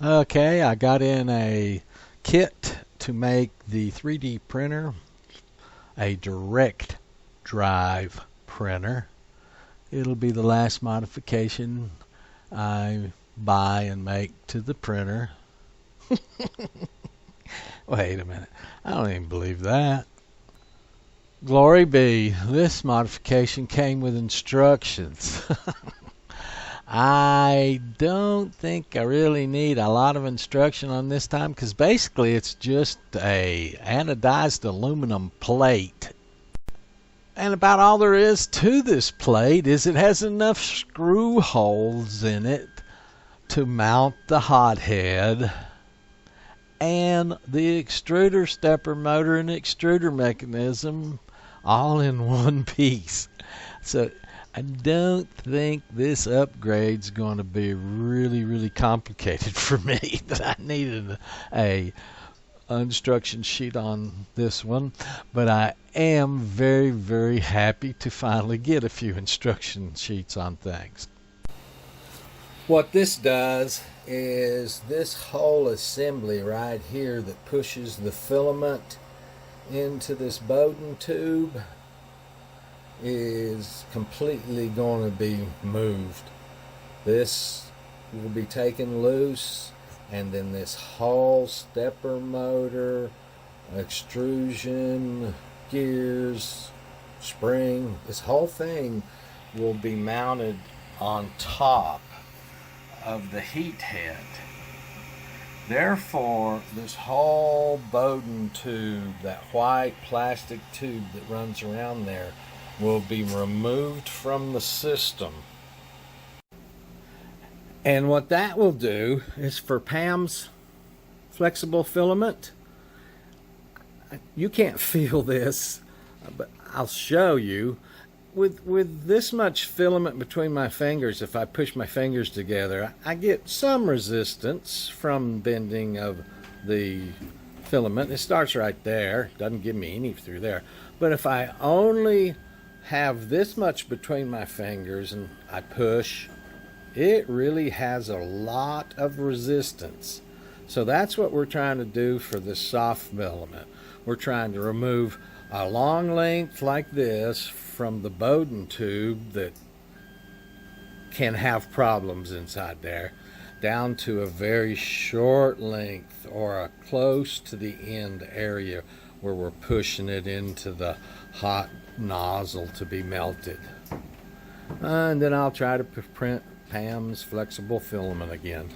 Okay, I got in a kit to make the 3D printer a direct drive printer. It'll be the last modification I buy and make to the printer. Wait a minute, I don't even believe that. Glory be, this modification came with instructions. I don't think I really need a lot of instruction on this time because basically it's just a anodized aluminum plate. And about all there is to this plate is it has enough screw holes in it to mount the hothead and the extruder, stepper motor, and extruder mechanism all in one piece. So I don't think this upgrade's going to be really complicated for me. That I needed a instruction sheet on this one, but I am very happy to finally get a few instruction sheets on things. What this does is this whole assembly right here that pushes the filament into this Bowden tube is completely going to be moved. This will be taken loose, and then this whole stepper motor, extrusion, gears, spring, this whole thing will be mounted on top of the heat head. Therefore, this whole Bowden tube, that white plastic tube that runs around there, will be removed from the system. And what that will do is for Pam's flexible filament, you can't feel this, but I'll show you. With this much filament between my fingers, if I push my fingers together, I get some resistance from bending of the filament. It starts right there, doesn't give me any through there. But if I only have this much between my fingers and I push, it really has a lot of resistance. So that's what we're trying to do for this soft filament. We're trying to remove a long length like this from the Bowden tube that can have problems inside there, down to a very short length or a close to the end area where we're pushing it into the hot nozzle to be melted. And then I'll try to print Pam's flexible filament again.